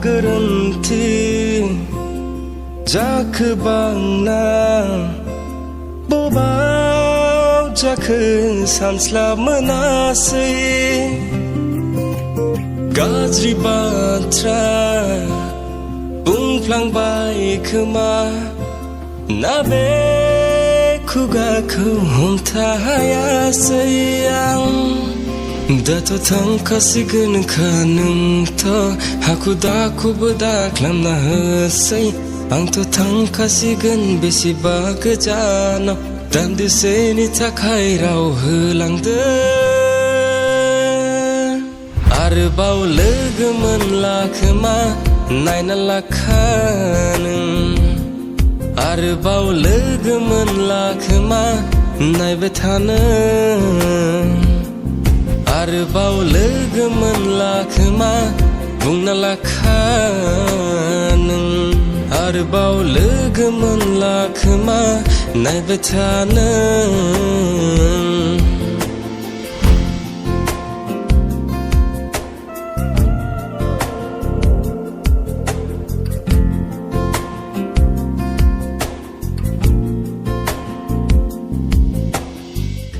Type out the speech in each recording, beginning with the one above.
गोरोन्थि जाखोबांना बबाव जाखो सानस्लाब मोनासै गाज्रि बाथ्रा बुंफ्लांबाय खोमा ना बे खुगाखौ हमथाहायासै आं दाथ' थांखासिगोनखा नोंथ' हाखु दाखुबो दाख्लामना होसै आंथ' थांखासिगोन बेसेबा गोजानाव दान्दिसेनि थाखाय राव होलांदो आरोबाव लोगो मोनला खोमा नायना लाखा नों आरोबाव लोगो मोनला खोमा नायबाय थानो आरोबाव लोगो मोनला खोमा बुंना लाखा नों आरोबाव लोगो मोनला खोमा नायबाय थानो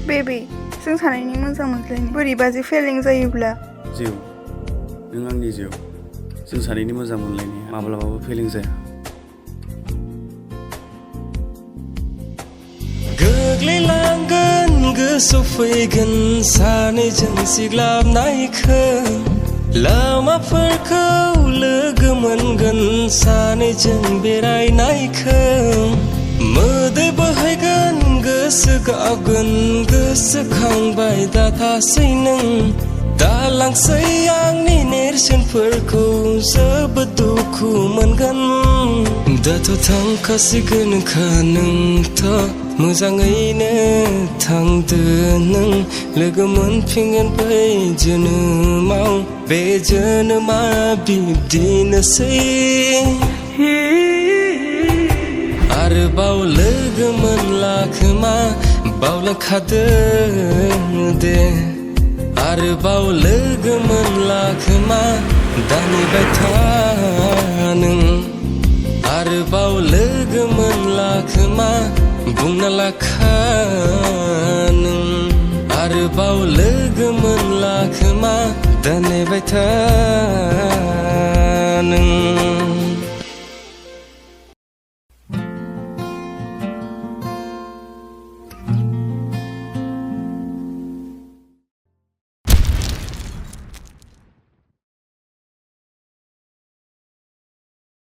बेबी जों सानैनि मोजां मोनज्लायनाय बोरैबा जे फेलें जायोब्ला जिउ नों आंनि जिउ जों सानैनि मोजां मोनलायनाया माब्लाबाबो फेलें जाया गोग्लैलांगोन गोसोआव फैगोन सानैजों सिग्लाबनायखौ लामाफोरखौ लोगो मोनगोन सानैजों बेरायनायखौ मोदै बोहैगोन गोसो गावगोन गोसोखांबाय दाथासै नों दालांसै आंनि नेरसोनफोरखौ जोबोद दुखु मोनगोन दाथ' थांखासिगोनखा नोंथ' मोजाङैनो थांदो नों लोगो मोनफिनगोन बै जोनोमाव बे जोनोमा बिब्दिनोसै आरोबाव लोगो मोनला खोमा बावलांखादों दे आरोबाव लोगो मोनला खोमा दानिबाय था नों आरोबाव लोगो मोनला खोमा बुंना लाखा नों आरोबाव लोगो मोनला खोमा दानिबाय था नों